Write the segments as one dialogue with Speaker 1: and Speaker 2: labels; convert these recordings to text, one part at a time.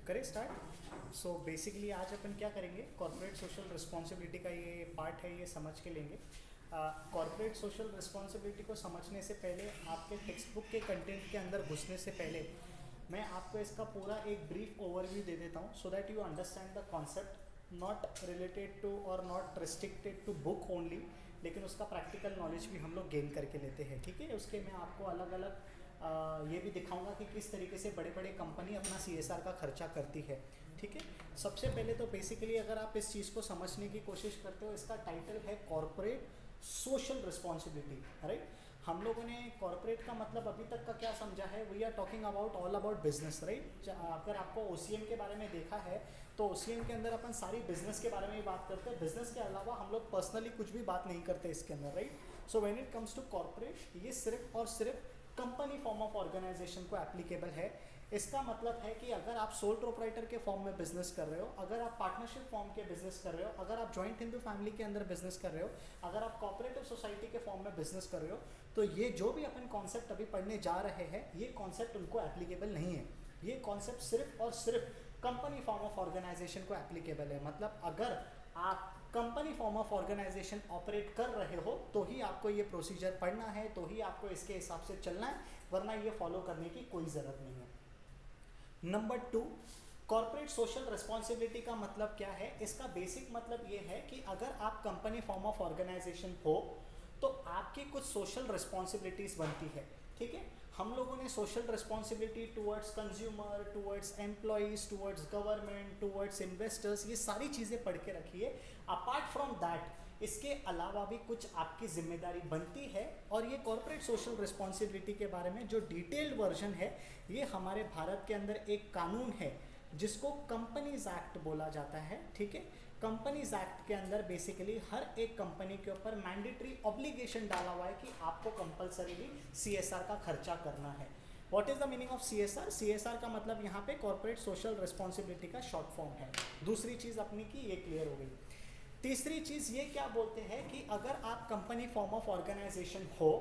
Speaker 1: करें start. So basically आज अपन क्या करेंगे, कॉर्पोरेट सोशल रिस्पॉन्सिबिलिटी का ये पार्ट है, ये समझ के लेंगे। कॉर्पोरेट सोशल रिस्पॉन्सिबिलिटी को समझने से पहले, आपके टेक्स्ट बुक के कंटेंट के अंदर घुसने से पहले मैं आपको इसका पूरा एक ब्रीफ ओवरव्यू दे देता हूँ, so that you understand the concept, not related to और not restricted to book only, लेकिन उसका प्रैक्टिकल नॉलेज भी हम लोग गेन करके लेते हैं। ठीक है, उसके मैं आपको अलग अलग ये भी दिखाऊंगा कि किस तरीके से बड़े बड़े कंपनी अपना CSR का खर्चा करती है। ठीक है, सबसे पहले तो बेसिकली अगर आप इस चीज़ को समझने की कोशिश करते हो, इसका टाइटल है कॉर्पोरेट सोशल रिस्पॉन्सिबिलिटी। राइट, हम लोगों ने कॉर्पोरेट का मतलब अभी तक का क्या समझा है, we are talking about all about business. Right, अगर आपको OCM के बारे में देखा है तो OCM के अंदर अपन सारी बिजनेस के बारे में ही बात करते हैं, बिजनेस के अलावा हम लोग पर्सनली कुछ भी बात नहीं करते इसके अंदर। Right, so when it comes to corporate, ये सिर्फ और सिर्फ कंपनी फॉर्म ऑफ ऑर्गेनाइजेशन को एप्लीकेबल है। इसका मतलब है कि अगर आप सोल प्रोप्राइटर के फॉर्म में बिजनेस कर रहे हो, अगर आप पार्टनरशिप फॉर्म के बिजनेस कर रहे हो, अगर आप जॉइंट हिंदू फैमिली के अंदर बिजनेस कर रहे हो, अगर आप कोऑपरेटिव सोसाइटी के फॉर्म में बिजनेस कर रहे हो, तो ये जो भी अपन कॉन्सेप्ट अभी पढ़ने जा रहे हैं, ये कॉन्सेप्ट उनको एप्लीकेबल नहीं है। ये कॉन्सेप्ट सिर्फ और सिर्फ कंपनी फॉर्म ऑफ ऑर्गेनाइजेशन को एप्लीकेबल है। मतलब अगर आप company form of organization operate कर रहे हो तो ही आपको ये प्रोसीजर पढ़ना है, तो ही आपको इसके हिसाब से चलना है, वरना ये फॉलो करने की कोई ज़रूरत नहीं है। नंबर 2, कॉर्पोरेट सोशल रिस्पॉन्सिबिलिटी का मतलब क्या है? इसका बेसिक मतलब ये है कि अगर आप कंपनी फॉर्म ऑफ ऑर्गेनाइजेशन हो तो आपकी कुछ सोशल रिस्पॉन्सिबिलिटीज़ बनती है। ठीक है, हम लोगों ने social responsibility towards consumer, towards employees, towards government, towards investors, ये सारी चीज़ें पढ़ के रखी है। अपार्ट फ्रॉम दैट, इसके अलावा भी कुछ आपकी जिम्मेदारी बनती है, और ये कॉर्पोरेट सोशल रिस्पॉन्सिबिलिटी के बारे में जो डिटेल्ड वर्जन है, ये हमारे भारत के अंदर एक कानून है जिसको कंपनीज एक्ट बोला जाता है। ठीक है, कंपनीज एक्ट के अंदर बेसिकली हर एक कंपनी के ऊपर मैंडेटरी ऑब्लिगेशन डाला हुआ है कि आपको कंपलसरीली CSR का खर्चा करना है। What is the meaning of CSR? CSR का मतलब यहाँ पे कॉर्पोरेट सोशल रिस्पॉन्सिबिलिटी का शॉर्ट फॉर्म है। दूसरी चीज़ अपनी की ये क्लियर हो गई। तीसरी चीज़ ये क्या बोलते हैं कि अगर आप कंपनी फॉर्म ऑफ ऑर्गेनाइजेशन हो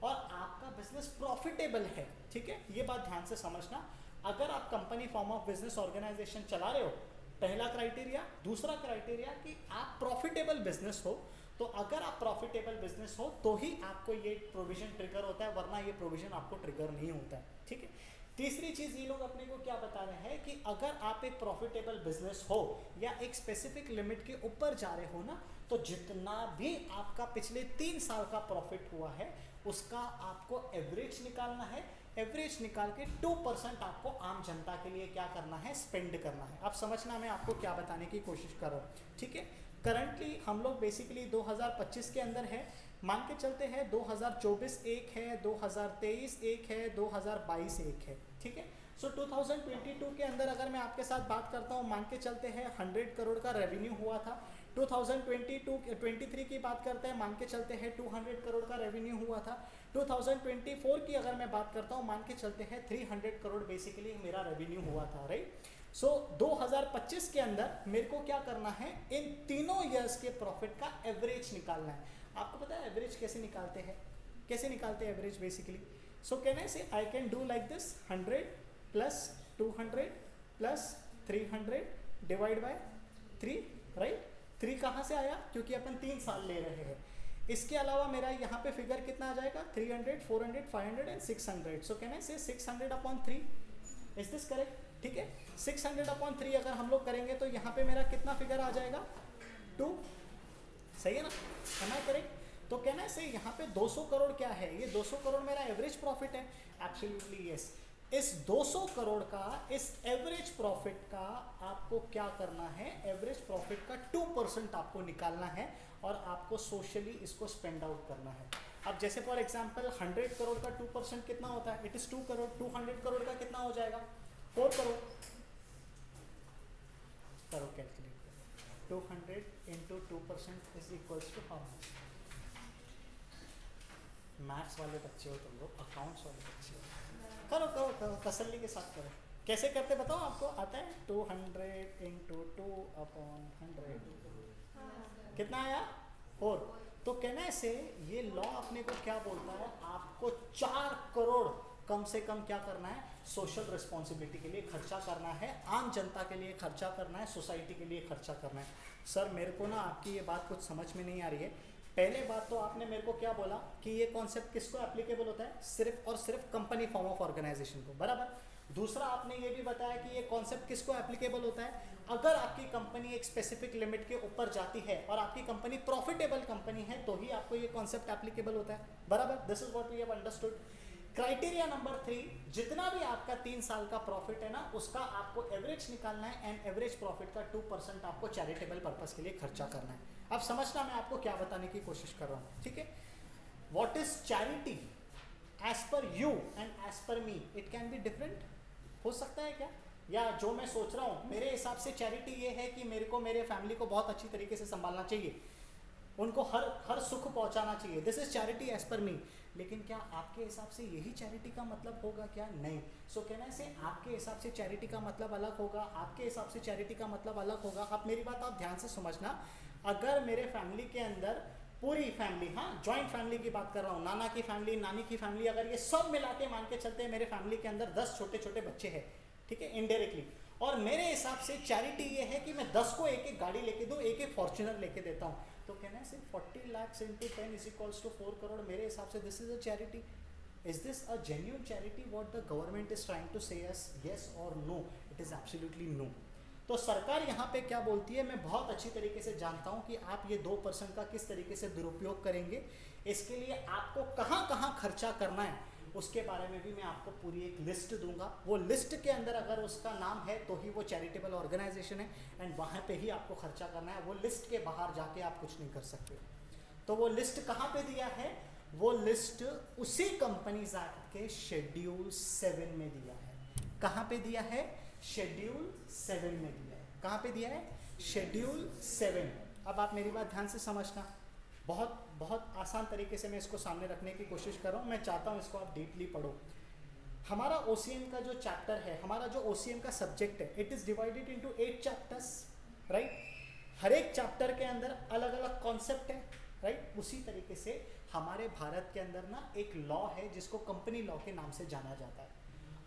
Speaker 1: और आपका बिजनेस प्रॉफिटेबल है, ठीक है, ये बात ध्यान से समझना, अगर आप company form of business organization चला रहे हो, पहला क्राइटेरिया। दूसरा क्राइटेरिया कि आप प्रॉफिटेबल बिजनेस हो, तो अगर आप प्रॉफिटेबल बिजनेस हो तो ही आपको ये प्रोविजन ट्रिगर होता है, वरना ये प्रोविजन आपको ट्रिगर नहीं होता है। ठीक है, तीसरी चीज़ ये लोग अपने को क्या बता रहे हैं कि अगर आप एक प्रॉफिटेबल बिजनेस हो या एक स्पेसिफिक लिमिट के ऊपर जा रहे हो ना, तो जितना भी आपका पिछले 3 साल का प्रॉफिट हुआ है उसका आपको एवरेज निकालना है। एवरेज निकाल के 2% आपको आम जनता के लिए क्या करना है, स्पेंड करना है। आप समझना मैं आपको क्या बताने की कोशिश कर रहा हूँ। ठीक है, करंटली हम लोग बेसिकली 2025 के अंदर है, मान के चलते हैं 2024 एक है, 2023 एक है, 2022 एक है। ठीक है, सो 2022 के अंदर अगर मैं आपके साथ बात करता हूँ, मान के चलते हैं 100 करोड़ का रेवेन्यू हुआ था। 2023 की बात करते हैं, मान के चलते हैं 200 करोड़ का रेवेन्यू हुआ था। 2024 की अगर मैं बात करता हूँ, मान के चलते हैं 300 करोड़ बेसिकली मेरा रेवेन्यू हुआ था। राइट, सो 2025 के अंदर मेरे को क्या करना है, इन तीनों ईयर्स के प्रॉफिट का एवरेज निकालना है। आपको पता है एवरेज कैसे निकालते हैं? कैसे निकालते हैं average basically? So can I say I can do like this, 100 plus 200 plus 300 divide by 3। Right, 3 कहाँ से आया? क्योंकि अपन 3 साल ले रहे हैं। इसके अलावा मेरा यहाँ पे फिगर कितना आ जाएगा? 300, 400, 500 एंड 600। सो कैन आई से 600 अपॉन 3, इज दिस करेक्ट? ठीक है, 600 अपॉन 3 अगर हम लोग करेंगे तो यहाँ पे मेरा कितना फिगर आ जाएगा? 2। सही है ना? Am I correct? तो कहना है यहाँ पे 200 करोड़ क्या है? ये 200 करोड़ मेरा एवरेज प्रॉफिट है। Absolutely yes. इस 200 करोड़ का, इस एवरेज प्रॉफिट का आपको क्या करना है? एवरेज प्रॉफिट का 2% आपको निकालना है और आपको सोशली इसको स्पेंड आउट करना है। अब जैसे फॉर एग्जांपल 100 करोड़ का 2% कितना होता है? It is 2 crore. 200 करोड़ का कितना हो जाएगा? 4 करोड़। करो calculate. 200 into 2% is equals to how much? Maths वाले बच्चे हो तुम लोग, अकाउंट्स वाले बच्चे हो, करो करो करो, तसल्ली के साथ करो। कैसे करते बताओ, आपको आता है? 200 इंटू 2 अपॉन 100 कितना आया? 4। तो कहना से ये लॉ अपने को क्या बोलता है? आपको 4 करोड़ कम से कम क्या करना है, सोशल रिस्पॉन्सिबिलिटी के लिए खर्चा करना है, आम जनता के लिए खर्चा करना है, सोसाइटी के लिए खर्चा करना है। सर मेरे को ना आपकी ये बात कुछ समझ में नहीं आ रही है। पहले बात तो आपने मेरे को क्या बोला कि ये कॉन्सेप्ट किसको एप्लीकेबल होता है, सिर्फ और सिर्फ कंपनी फॉर्म ऑफ ऑर्गेनाइजेशन को, बराबर। दूसरा आपने ये भी बताया कि ये कॉन्सेप्ट किसको एप्लीकेबल होता है, अगर आपकी कंपनी एक स्पेसिफिक लिमिट के ऊपर जाती है और आपकी कंपनी प्रॉफिटेबल कंपनी है तो ही आपको ये कॉन्सेप्ट एप्लीकेबल होता है, बराबर। This is what we have understood. Criteria number 3, जितना भी आपका 3 साल का प्रॉफिट है ना उसका आपको एवरेज निकालना है एंड एवरेज प्रॉफिट का 2% आपको चैरिटेबल पर्पस के लिए खर्चा करना है। अब समझना मैं आपको क्या बताने की कोशिश कर रहा हूँ, ठीक है। What is charity as per you and as per me, it can be different, हो सकता है क्या, या जो मैं सोच रहा हूँ मेरे हिसाब से चैरिटी ये है कि मेरे को मेरे फैमिली को बहुत अच्छी तरीके से संभालना चाहिए, उनको हर सुख पहुंचाना चाहिए, this is charity as per मी। लेकिन क्या आपके हिसाब से यही चैरिटी का मतलब होगा क्या, नहीं। सो कहना से आपके हिसाब से चैरिटी का मतलब अलग होगा, आपके हिसाब से चैरिटी का मतलब अलग होगा। अब मेरी बात आप ध्यान से समझना, अगर मेरे फैमिली के अंदर पूरी फैमिली, हाँ जॉइंट फैमिली की बात कर रहा हूँ, नाना की फैमिली, नानी की फैमिली, अगर ये सब मिला के मान के चलते हैं मेरे फैमिली के अंदर 10 छोटे छोटे बच्चे हैं, ठीक है, इनडायरेक्टली, और मेरे हिसाब से चैरिटी ये है कि मैं 10 को एक एक गाड़ी लेके दूँ, एक एक फॉर्च्यूनर लेके देता हूँ, तो कहना है सिर्फ 40 lakhs into 10 is equals to 4 crore, मेरे हिसाब से this is a charity. Is this a genuine charity what the government is trying to say us, yes और no? It is absolutely no. तो सरकार यहाँ पे क्या बोलती है, मैं बहुत अच्छी तरीके से जानता हूँ कि आप ये 2% का किस तरीके से दुरुपयोग करेंगे, इसके लिए आपको कहाँ कहाँ खर्चा करना है उसके बारे में भी मैं आपको पूरी एक लिस्ट दूंगा। वो लिस्ट के अंदर अगर उसका नाम है तो ही वो चैरिटेबल ऑर्गेनाइजेशन है एंड वहाँ पे ही आपको खर्चा करना है, वो लिस्ट के बाहर जाके आप कुछ नहीं कर सकते। तो वो लिस्ट कहाँ पे दिया है, वो लिस्ट उसी कंपनीज एक्ट के शेड्यूल 7 में दिया है। कहाँ पे दिया है, शेड्यूल 7 में दिया है। कहाँ पे दिया है, शेड्यूल 7। अब आप मेरी बात ध्यान से समझना, बहुत बहुत आसान तरीके से मैं इसको सामने रखने की कोशिश कर रहा हूँ, मैं चाहता हूँ इसको आप डीपली पढ़ो। हमारा OCM का जो चैप्टर है, हमारा जो OCM का सब्जेक्ट है, it is divided into 8 chapters, right. हर एक चैप्टर के अंदर अलग अलग कॉन्सेप्ट है, राइट। उसी तरीके से हमारे भारत के अंदर ना एक लॉ है जिसको कंपनी लॉ के नाम से जाना जाता है,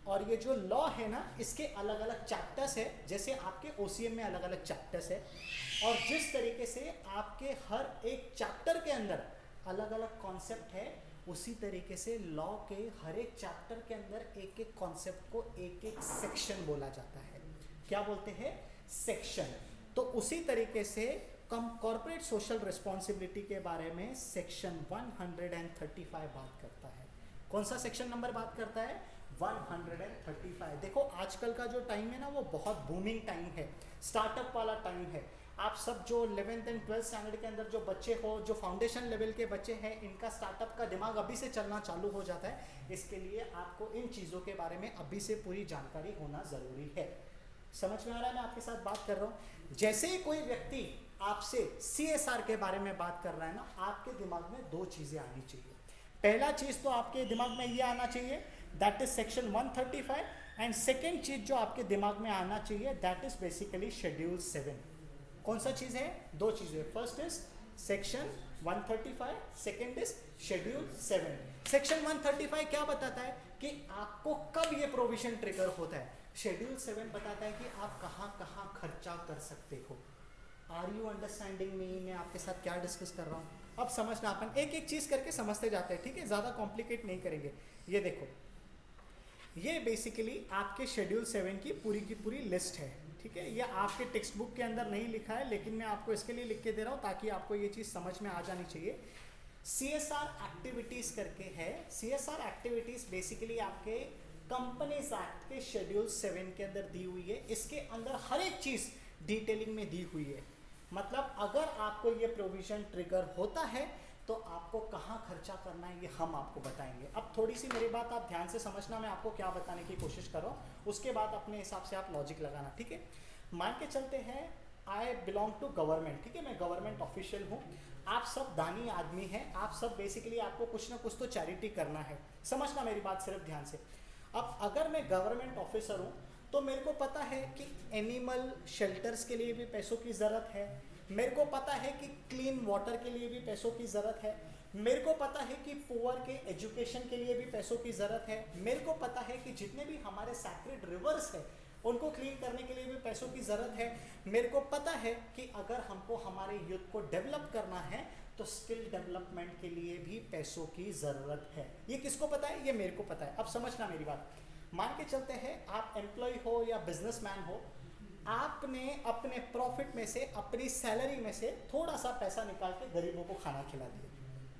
Speaker 1: और ये जो लॉ है ना इसके अलग अलग चैप्टर्स है, जैसे आपके OCM में अलग अलग चैप्टर्स है, और जिस तरीके से आपके हर एक चैप्टर के अंदर अलग अलग कॉन्सेप्ट है, उसी तरीके से लॉ के हर एक चैप्टर के अंदर एक एक कॉन्सेप्ट को एक एक सेक्शन बोला जाता है। क्या बोलते हैं, सेक्शन। तो उसी तरीके से कॉर्पोरेट सोशल रिस्पॉन्सिबिलिटी के बारे में सेक्शन 135 बात करता है। कौन सा सेक्शन नंबर बात करता है, 135। देखो आजकल का जो टाइम है ना वो बहुत बूमिंग टाइम है, स्टार्टअप वाला टाइम है। आप सब जो 11th एंड 12th स्टैंडर्ड के अंदर जो बच्चे हो, जो फाउंडेशन लेवल के बच्चे हैं, इनका स्टार्टअप का दिमाग अभी से चलना चालू हो जाता है। इसके लिए आपको इन चीज़ों के बारे में अभी से पूरी जानकारी होना ज़रूरी है। समझ में आ रहा है मैं आपके साथ बात कर रहा हूँ। जैसे ही कोई व्यक्ति आपसे CSR के बारे में बात कर रहा है ना, आपके दिमाग में 2 चीज़ें आनी चाहिए। पहला चीज़ तो आपके दिमाग में ये आना चाहिए, that is section 135, and second चीज़ जो आपके दिमाग में आना चाहिए दैट इज बेसिकली शेड्यूल 7। कौन सा चीज़ है, 2 चीज़ें। First is section 135, second is schedule 7। Section 135 क्या बताता है कि आपको कब ये प्रोविजन ट्रिगर होता है, शेड्यूल 7 बताता है कि आप कहाँ कहाँ खर्चा कर सकते हो। आर यू अंडरस्टैंडिंग मी, मैं आपके साथ क्या डिस्कस कर रहा हूँ। अब समझना, अपन एक एक चीज़ करके समझते जाते हैं, ठीक है, ज़्यादा कॉम्प्लिकेट नहीं करेंगे। ये देखो, ये बेसिकली आपके शेड्यूल 7 की पूरी लिस्ट है, ठीक है। ये आपके टेक्स्ट बुक के अंदर नहीं लिखा है, लेकिन मैं आपको इसके लिए लिख के दे रहा हूँ ताकि आपको ये चीज़ समझ में आ जानी चाहिए। CSR एक्टिविटीज़ करके है। CSR एक्टिविटीज़ बेसिकली आपके कंपनीज एक्ट के शेड्यूल 7 के अंदर दी हुई है। इसके अंदर हर एक चीज़ डिटेलिंग में दी हुई है। मतलब अगर आपको ये प्रोविजन ट्रिगर होता है तो आपको कहाँ खर्चा करना है ये हम आपको बताएंगे। अब थोड़ी सी मेरी बात आप ध्यान से समझना, मैं आपको क्या बताने की कोशिश कर रहा हूँ, उसके बाद अपने हिसाब से आप लॉजिक लगाना, ठीक है। मान के चलते हैं आई बिलोंग टू गवर्नमेंट, ठीक है, मैं गवर्नमेंट ऑफिशियल हूँ, आप सब दानी आदमी हैं, आप सब बेसिकली आपको कुछ ना कुछ तो चैरिटी करना है। समझना मेरी बात सिर्फ ध्यान से। अब अगर मैं गवर्नमेंट ऑफिसर हूँ तो मेरे को पता है कि एनिमल शेल्टर्स के लिए भी पैसों की ज़रूरत है, मेरे को पता है कि क्लीन वाटर के लिए भी पैसों की ज़रूरत है, मेरे को पता है कि पुअर के एजुकेशन के लिए भी पैसों की ज़रूरत है, मेरे को पता है कि जितने भी हमारे सैक्रेड रिवर्स है उनको क्लीन करने के लिए भी पैसों की ज़रूरत है, मेरे को पता है कि अगर हमको हमारे यूथ को डेवलप करना है तो स्किल डेवलपमेंट के लिए भी पैसों की ज़रूरत है। ये किसको पता है? ये मेरे को पता है। अब समझना मेरी बात, मान के चलते हैं आप एम्प्लॉय हो या बिजनेसमैन हो, आपने अपने प्रॉफिट में से, अपनी सैलरी में से थोड़ा सा पैसा निकाल के गरीबों को खाना खिला दिया,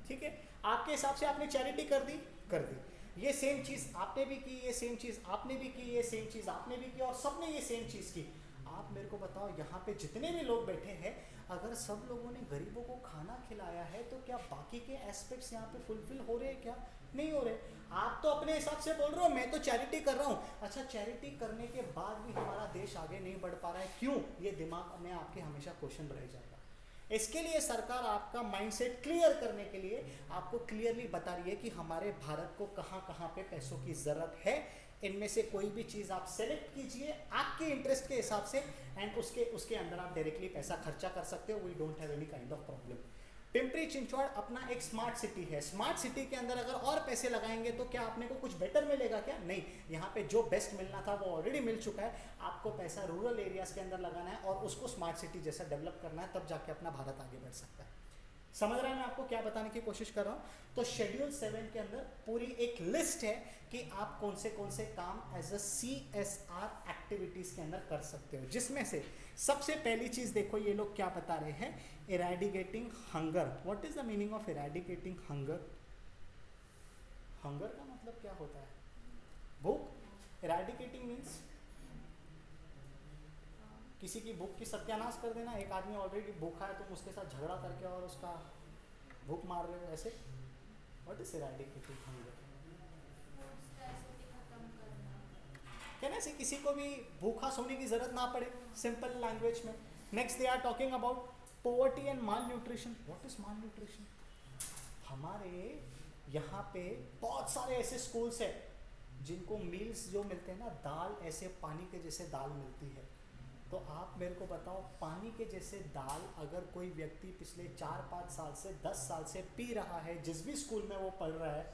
Speaker 1: ठीक है? आपके हिसाब से आपने चैरिटी कर दी। ये सेम चीज़ आपने भी की, ये सेम चीज़ आपने भी की, ये सेम चीज़ आपने भी की, और सबने ये सेम चीज़ की। आप मेरे को बताओ, यहाँ पे जितने भी लोग बैठे हैं, अगर सब लोगों ने गरीबों को खाना खिलाया है तो क्या बाकी के एस्पेक्ट्स यहाँ पे फुलफिल हो रहे हैं? क्या नहीं हो रहे? आप तो अपने हिसाब से बोल रहे हो मैं तो चैरिटी कर रहा हूँ। अच्छा, चैरिटी करने के बाद भी हमारा देश आगे नहीं बढ़ पा रहा है, क्यों? ये दिमाग में आपके हमेशा क्वेश्चन रह जाएगा। इसके लिए सरकार आपका माइंडसेट क्लियर करने के लिए आपको क्लियरली बता रही है कि हमारे भारत को कहाँ कहाँ पे पैसों की ज़रूरत है। इनमें से कोई भी चीज़ आप सेलेक्ट कीजिए आपके इंटरेस्ट के हिसाब से, एंड उसके अंदर आप डायरेक्टली पैसा खर्चा कर सकते हो। We don't have any kind of problem. Pimpri Chinchwad अपना एक स्मार्ट सिटी है। स्मार्ट सिटी के अंदर अगर और पैसे लगाएंगे तो क्या अपने को कुछ बेटर मिलेगा? क्या नहीं। यहाँ पे जो बेस्ट मिलना था वो ऑलरेडी मिल चुका है। आपको पैसा रूरल एरियाज के अंदर लगाना है और उसको स्मार्ट सिटी जैसा डेवलप करना है, तब जाके अपना भारत आगे बढ़ सकता है। समझ रहा है मैं आपको क्या बताने की कोशिश कर रहा हूँ? तो शेड्यूल 7 के अंदर पूरी एक लिस्ट है कि आप कौन से काम एज अ CSR एक्टिविटीज के अंदर कर सकते हो, जिसमें से सबसे पहली चीज देखो, ये लोग क्या बता रहे हैं, eradicating hunger. What is the meaning of eradicating hunger? Hunger का मतलब क्या होता है? भूख। इरेडिकेटिंग मीन्स किसी की भूख की सत्यानाश कर देना। एक आदमी ऑलरेडी भूखा है, तुम उसके साथ झगड़ा करके और उसका भूख मार रहे हो, ऐसे। What is eradicating hunger? कहने से किसी को भी भूखा सोने की जरूरत ना पड़े, सिंपल लैंग्वेज में। Next they are talking about poverty and malnutrition. What is malnutrition? हमारे यहाँ पे बहुत सारे ऐसे स्कूल्स हैं जिनको मील्स जो मिलते हैं ना, दाल ऐसे पानी के जैसे दाल मिलती है। तो आप मेरे को बताओ, पानी के जैसे दाल अगर कोई व्यक्ति पिछले 4-5 साल से 10 साल से पी रहा है, जिस भी स्कूल में वो पढ़ रहा है,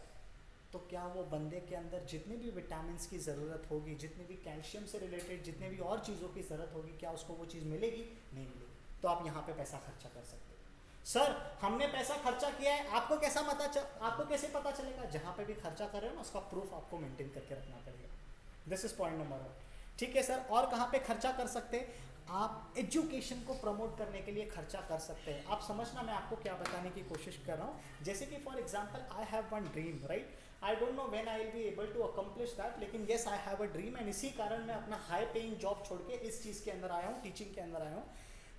Speaker 1: तो क्या वो बंदे के अंदर जितने भी विटामिन्स की ज़रूरत होगी, जितने भी कैल्शियम से रिलेटेड जितने भी और चीज़ों की ज़रूरत होगी, क्या उसको वो चीज़ मिलेगी? नहीं मिलेगी। तो आप यहाँ पे पैसा खर्चा कर सकते हो। सर हमने पैसा खर्चा किया है, आपको कैसे पता चलेगा? जहाँ पे भी खर्चा कर रहे हो ना, उसका प्रूफ आपको मेंटेन करके रखना पड़ेगा। This is point number 1। ठीक है सर, और कहाँ पे खर्चा कर सकते हैं? आप एजुकेशन को प्रमोट करने के लिए खर्चा कर सकते हैं। आप समझना मैं आपको क्या बताने की कोशिश कर रहा हूँ। जैसे कि for example, I have one dream, right? I don't know when I will be able to accomplish that, लेकिन yes I have a dream, and इसी कारण मैं अपना हाई पेइंग जॉब छोड़ के इस चीज़ के अंदर आया हूँ, टीचिंग के अंदर आया हूँ।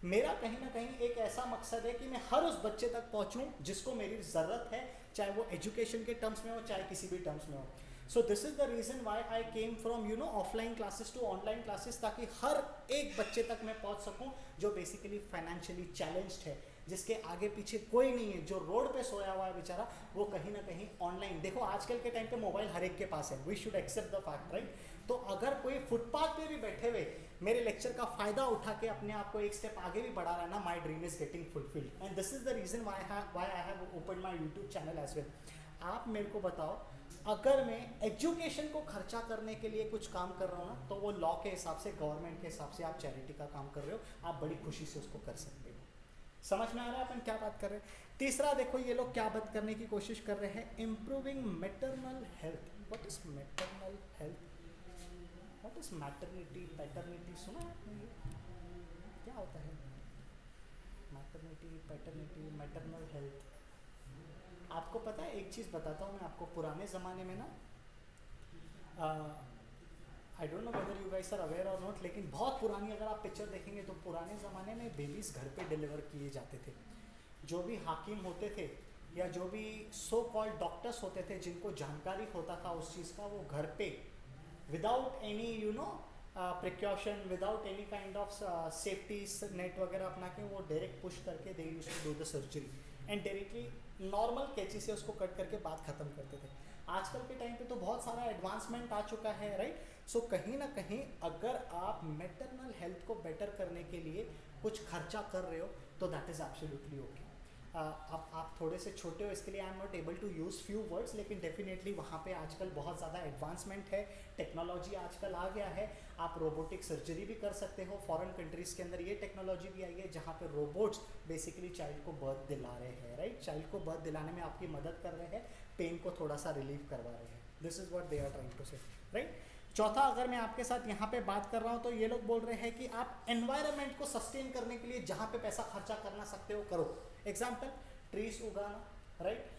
Speaker 1: मेरा कहीं ना कहीं एक ऐसा मकसद है कि मैं हर उस बच्चे तक पहुँचूँ जिसको मेरी ज़रूरत है, चाहे वो एजुकेशन के टर्म्स में हो, चाहे किसी भी टर्म्स में हो। So this is the reason why I came from offline classes to online classes, ताकि हर एक बच्चे तक मैं पहुंच सकूं जो बेसिकली फाइनेंशियली चैलेंज्ड है, जिसके आगे पीछे कोई नहीं है, जो रोड पे सोया हुआ है बेचारा, वो कहीं ना कहीं ऑनलाइन। देखो आजकल के टाइम पे मोबाइल हर एक के पास है, we should accept the fact, right? तो अगर कोई फुटपाथ पे भी बैठे हुए मेरे लेक्चर का फायदा उठा के अपने आप को एक स्टेप आगे भी बढ़ा रहा है ना, my dream is getting fulfilled, and this is the reason why I have open my YouTube channel as well. आप मेरे को बताओ, अगर मैं एजुकेशन को खर्चा करने के लिए कुछ काम कर रहा हूँ ना, तो वो लॉ के हिसाब से, गवर्नमेंट के हिसाब से आप चैरिटी का काम कर रहे हो, आप बड़ी खुशी से उसको कर सकते हो। समझ में आ रहा है अपन क्या बात कर रहे हैं? तीसरा देखो, ये लोग क्या बात करने की कोशिश कर रहे हैं, improving maternal health. What is maternal health? What is maternity, paternity? सुना है आपने? क्या होता है मैटरनिटी, पैटर्निटी, मैटरनल हेल्थ? आपको पता है, एक चीज़ बताता हूँ मैं आपको। पुराने ज़माने में ना, I don't know whether you guys are aware और नॉट, लेकिन बहुत पुरानी अगर आप पिक्चर देखेंगे तो पुराने ज़माने में बेबीज़ घर पे डिलीवर किए जाते थे। जो भी हाकिम होते थे या जो भी सो कॉल्ड डॉक्टर्स होते थे जिनको जानकारी होता था उस चीज़ का, वो घर पे without any precaution, without any kind of safety net वगैरह अपना के, वो डायरेक्ट पुश करके they used to do the surgery and directly normal कैंची से उसको कट करके बात खत्म करते थे। आजकल के टाइम पे तो बहुत सारा एडवांसमेंट आ चुका है, राइट? सो कहीं ना कहीं अगर आप मैटरनल हेल्थ को बेटर करने के लिए कुछ खर्चा कर रहे हो तो दैट इज़ एब्सोल्युटली ओके। अब आप थोड़े से छोटे हो इसके लिए I am not able to use few words, लेकिन डेफिनेटली वहाँ पे आजकल बहुत ज़्यादा एडवांसमेंट है, टेक्नोलॉजी आजकल आ गया है। आप रोबोटिक सर्जरी भी कर सकते हो, फॉरेन कंट्रीज़ के अंदर ये टेक्नोलॉजी भी आई है जहाँ पे रोबोट्स बेसिकली चाइल्ड को बर्थ दिला रहे हैं, राइट। चाइल्ड को बर्थ दिलाने में आपकी मदद कर रहे हैं, पेन को थोड़ा सा रिलीव करवा रहे हैं। This is what they are trying to say, right. चौथा, अगर मैं आपके साथ यहाँ पे बात कर रहा हूँ तो ये लोग बोल रहे हैं कि आप एनवायरनमेंट को सस्टेन करने के लिए जहाँ पे पैसा खर्चा करना सकते हो करो। एग्जाम्पल, ट्रीज उगाना, राइट।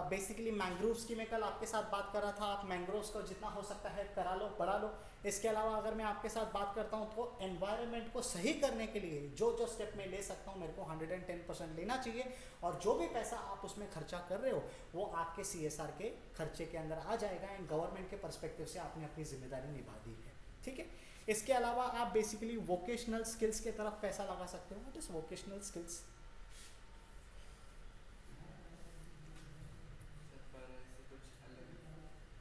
Speaker 1: बेसिकली मैंग्रोव्स की मैं कल आपके साथ बात कर रहा था, आप मैंग्रोव्स को जितना हो सकता है करा लो, बढ़ा लो। इसके अलावा अगर मैं आपके साथ बात करता हूँ तो एनवायरनमेंट को सही करने के लिए जो जो स्टेप मैं ले सकता हूँ, मेरे को 110% लेना चाहिए, और जो भी पैसा आप उसमें खर्चा कर रहे हो वो आपके CSR के खर्चे के अंदर आ जाएगा, एंड गवर्नमेंट के पर्सपेक्टिव से आपने अपनी जिम्मेदारी निभा दी है, ठीक है। इसके अलावा आप बेसिकली वोकेशनल स्किल्स की तरफ पैसा लगा सकते हो। What is vocational skills?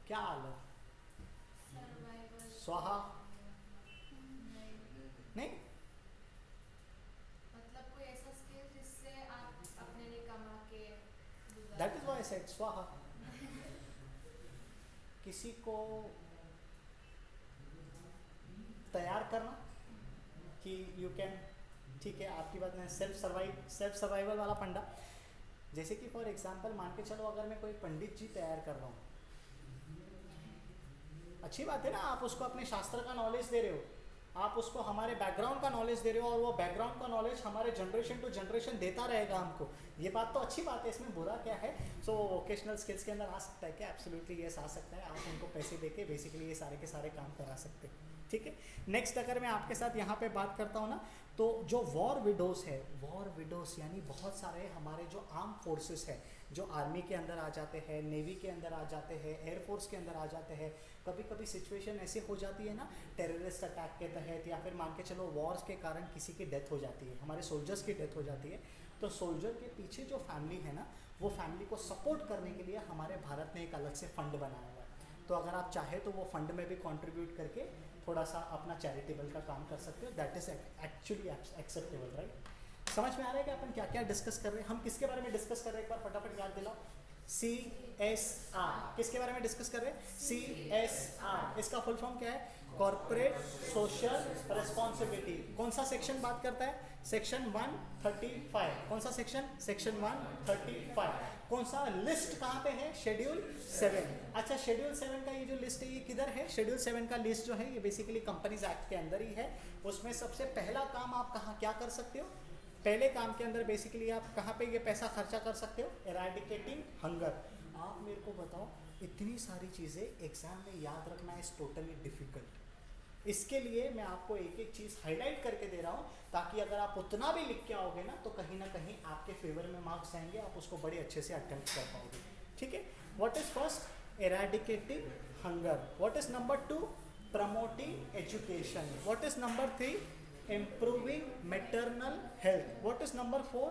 Speaker 1: क्या अलग? स्वाहा? नहीं,
Speaker 2: मतलब कोई ऐसा स्किल जिससे आप अपने लिए कमा के
Speaker 1: that is why I said स्वाहा। किसी को तैयार करना कि यू कैन, ठीक है, आपकी बात में सेल्फ सर्वाइवल वाला फंडा। जैसे कि फॉर एग्जांपल मान के चलो, अगर मैं कोई पंडित जी तैयार कर रहा हूँ, अच्छी बात है ना, आप उसको अपने शास्त्र का नॉलेज दे रहे हो, आप उसको हमारे बैकग्राउंड का नॉलेज दे रहे हो, और वो बैकग्राउंड का नॉलेज हमारे जनरेशन टू जनरेशन देता रहेगा हमको। ये बात तो अच्छी बात है, इसमें बुरा क्या है। सो वोकेशनल स्किल्स के अंदर आ सकता है क्या? एब्सोल्युटली यस आ सकता है। आप उनको पैसे देके बेसिकली ये सारे के सारे काम करा सकते हैं, ठीक है। नेक्स्ट, अगर मैं आपके साथ यहाँ पे बात करता हूँ ना, तो जो वॉर विडोज है, वॉर विडोज यानी बहुत सारे हमारे जो आर्म फोर्सेस है, जो आर्मी के अंदर आ जाते हैं, नेवी के अंदर आ जाते हैं, एयरफोर्स के अंदर आ जाते हैं। कभी कभी सिचुएशन ऐसी हो जाती है ना, टेररिस्ट अटैक के तहत, या फिर मान के चलो वॉर्स के कारण किसी की डेथ हो जाती है, हमारे सोल्जर्स की डेथ हो जाती है, तो सोल्जर के पीछे जो फैमिली है ना, वो फैमिली को सपोर्ट करने के लिए हमारे भारत ने एक अलग से फंड बनाया हुआ है। तो अगर आप चाहे तो वो फंड में भी कंट्रीब्यूट करके थोड़ा सा अपना चैरिटेबल का काम कर सकते हो। That is actually acceptable, right. समझ में आ रहा है कि अपन क्या क्या डिस्कस कर रहे हैं? हम किसके बारे में डिस्कस कर रहे हैं, एक बार फटाफट याद दिलाओ। CSR, किसके बारे में डिस्कस कर रहे हैं? CSR, इसका फुल फॉर्म क्या है? Corporate social responsibility. कौन सा सेक्शन बात करता है? सेक्शन 135। कौन सा सेक्शन? सेक्शन 135। कौन सा लिस्ट कहाँ पे है? शेड्यूल 7। अच्छा, शेड्यूल 7 का ये जो लिस्ट है ये किधर है? शेड्यूल 7 का लिस्ट जो है ये बेसिकली कंपनीज एक्ट के अंदर ही है। उसमें सबसे पहला काम आप कहाँ क्या कर सकते हो? पहले काम के अंदर बेसिकली आप कहाँ पे ये पैसा खर्चा कर सकते हो? एराडिकेटिंग हंगर। आप मेरे को बताओ, इतनी सारी चीज़ें एग्जाम में याद रखना इज टोटली डिफिकल्ट। इसके लिए मैं आपको एक एक चीज़ हाईलाइट करके दे रहा हूँ, ताकि अगर आप उतना भी लिख के आओगे ना तो कहीं ना कहीं आपके फेवर में मार्क्स आएंगे, आप उसको बड़े अच्छे से अटेम्प्ट कर पाओगे, ठीक है। What is first? Eradicating hunger. What is number 2? Promoting education. What is number 3? improving maternal health. What is number 4?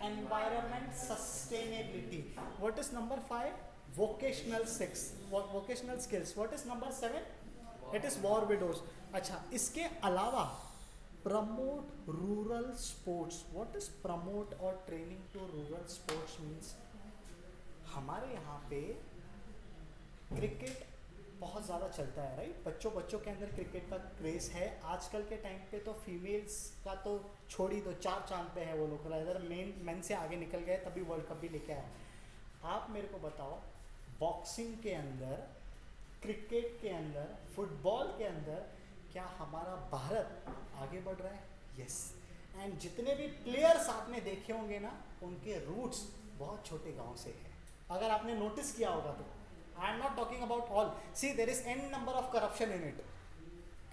Speaker 1: Environment sustainability. What is number 5? Vocational skills. What is number 7? It is war widows. अच्छा, इसके अलावा promote rural sports. What is promote or training to rural sports means? हमारे यहाँ पे cricket बहुत ज़्यादा चलता है, राइट। बच्चों के अंदर क्रिकेट का क्रेज़ है। आजकल के टाइम पे तो फीमेल्स का तो छोड़ ही दो, 4 चांद पे है वो लोग, इधर मेन से आगे निकल गए, तभी वर्ल्ड कप भी लेके आए। आप मेरे को बताओ, बॉक्सिंग के अंदर, क्रिकेट के अंदर, फुटबॉल के अंदर क्या हमारा भारत आगे बढ़ रहा है? यस। एंड जितने भी प्लेयर्स आपने देखे होंगे ना, उनके रूट्स बहुत छोटे गाँव से है, अगर आपने नोटिस किया होगा तो। I am not talking about all. See, there is n number of corruption in it.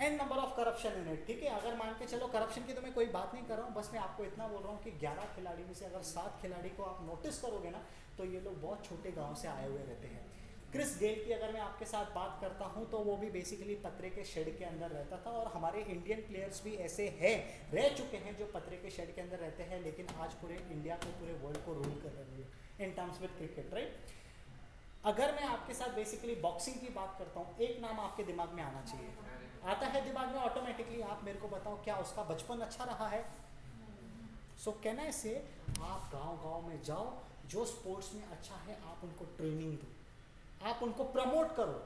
Speaker 1: n number of corruption in it. ठीक है, अगर मान के चलो करप्शन की तो मैं कोई बात नहीं कर रहा हूँ, बस मैं आपको इतना बोल रहा हूँ कि 11 खिलाड़ी में से अगर 7 खिलाड़ी को आप नोटिस करोगे ना, तो ये लोग बहुत छोटे गांव से आए हुए रहते हैं। क्रिस गेल की अगर मैं आपके साथ बात करता हूँ तो वो भी बेसिकली पतरे के शेड के अंदर रहता था, और हमारे इंडियन प्लेयर्स भी ऐसे हैं, रह चुके हैं, जो पतरे के शेड के अंदर रहते हैं, लेकिन आज पूरे इंडिया को, पूरे वर्ल्ड को रूल कर रहे हैं in terms with cricket, right. अगर मैं आपके साथ बेसिकली बॉक्सिंग की बात करता हूँ, एक नाम आपके दिमाग में आना चाहिए, आता है दिमाग में ऑटोमेटिकली। आप मेरे को बताओ, क्या उसका बचपन अच्छा रहा है? सो कहना ऐसे आप गांव-गांव में जाओ, जो स्पोर्ट्स में अच्छा है आप उनको ट्रेनिंग दो, आप उनको प्रमोट करो,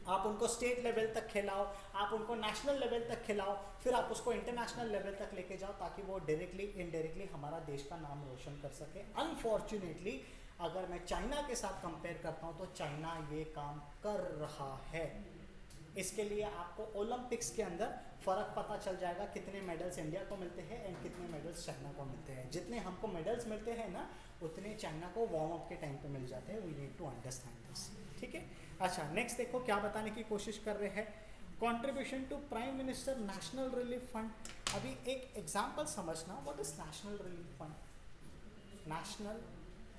Speaker 1: आप उनको स्टेट लेवल तक खिलाओ, आप उनको नेशनल लेवल तक खिलाओ, फिर आप उसको इंटरनेशनल लेवल तक लेके जाओ, ताकि वो डायरेक्टली इनडायरेक्टली हमारा देश का नाम रोशन कर सके। अनफॉर्चुनेटली अगर मैं चाइना के साथ कंपेयर करता हूँ तो चाइना ये काम कर रहा है। इसके लिए आपको ओलंपिक्स के अंदर फ़र्क पता चल जाएगा, कितने मेडल्स इंडिया को मिलते हैं एंड कितने मेडल्स चाइना को मिलते हैं। जितने हमको मेडल्स मिलते हैं ना, उतने चाइना को वार्म अप के टाइम पे मिल जाते हैं। We need to understand this, ठीक है। अच्छा, नेक्स्ट देखो क्या बताने की कोशिश कर रहे हैं। Contribution to prime minister national relief fund. अभी एक एग्जांपल समझना, what is national relief fund. National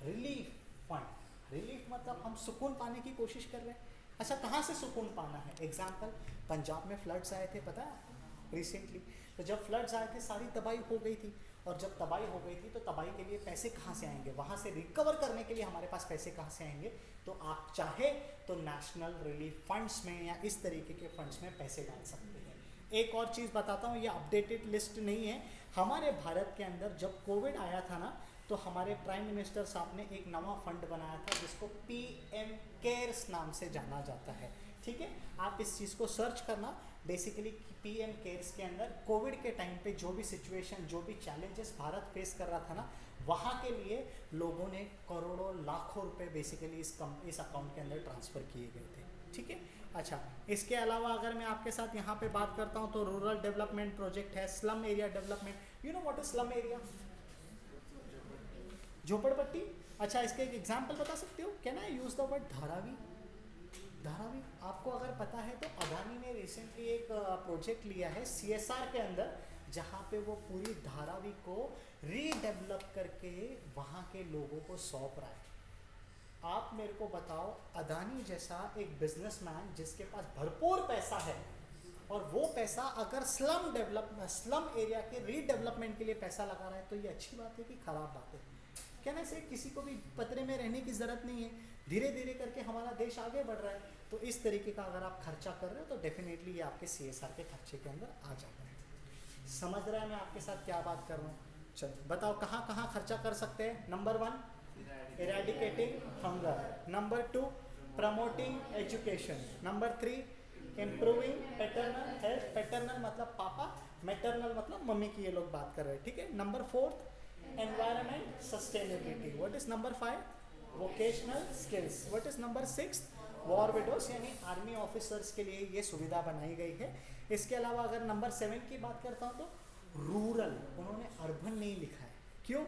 Speaker 1: relief fund, relief मतलब हम सुकून पाने की कोशिश कर रहे हैं। अच्छा, कहाँ से सुकून पाना है? एग्जाम्पल, पंजाब में फ्लड्स आए थे, पता है रिसेंटली। तो जब फ्लड्स आए थे सारी तबाही हो गई थी, और जब तबाही हो गई थी तो तबाही के लिए पैसे कहाँ से आएंगे? वहाँ से रिकवर करने के लिए हमारे पास पैसे कहाँ से आएंगे? तो आप चाहे तो नेशनल रिलीफ फंड्स में या इस तरीके के फंड्स में पैसे डाल सकते हैं। एक और चीज़ बताता हूँ, ये अपडेटेड लिस्ट नहीं है। हमारे भारत के अंदर जब कोविड आया था ना, तो हमारे प्राइम मिनिस्टर साहब ने एक नवा फंड बनाया था जिसको PM केयर्स नाम से जाना जाता है, ठीक है। आप इस चीज़ को सर्च करना। बेसिकली PM केयर्स के अंदर कोविड के टाइम पे जो भी सिचुएशन, जो भी चैलेंजेस भारत फेस कर रहा था ना, वहाँ के लिए लोगों ने करोड़ों लाखों रुपए बेसिकली इस अकाउंट के अंदर ट्रांसफ़र किए गए थे, ठीक है। अच्छा, इसके अलावा अगर मैं आपके साथ यहाँ पे बात करता हूँ तो रूरल डेवलपमेंट प्रोजेक्ट है, slum area development. You know what is slum area? झोपड़पट्टी। अच्छा, इसके एक एग्जाम्पल बता सकते हो? Can I use the word Dharavi? Dharavi आपको अगर पता है तो अदानी ने रिसेंटली एक प्रोजेक्ट लिया है CSR के अंदर, जहाँ पे वो पूरी धारावी को रीडेवलप करके वहाँ के लोगों को सौंप रहा है। आप मेरे को बताओ, अदानी जैसा एक बिजनेसमैन जिसके पास भरपूर पैसा है, और वो पैसा अगर स्लम एरिया के रीडेवलपमेंट के लिए पैसा लगा रहा है, तो ये अच्छी बात है कि खराब बात है? कहने से किसी को भी पतरे में रहने की ज़रूरत नहीं है, धीरे धीरे करके हमारा देश आगे बढ़ रहा है। तो इस तरीके का अगर आप खर्चा कर रहे हो तो डेफिनेटली ये आपके CSR के खर्चे के अंदर आ जाता है। समझ रहे हैं मैं आपके साथ क्या बात कर रहा हूँ? चलो बताओ कहाँ कहाँ खर्चा कर सकते हैं। Number 1 eradicating hunger, number 2 promoting education, number 3 improving paternal health. Paternal मतलब पापा, मैटरनल मतलब मम्मी की ये लोग बात कर रहे हैं, ठीक है। Number 4 environment sustainability. What is number 5? Vocational skills. What is number 6? War widows यानी आर्मी ऑफिसर्स के लिए ये सुविधा बनाई गई है। इसके अलावा अगर नंबर 7 की बात करता हूँ तो रूरल, उन्होंने अर्बन नहीं लिखा है। क्यों?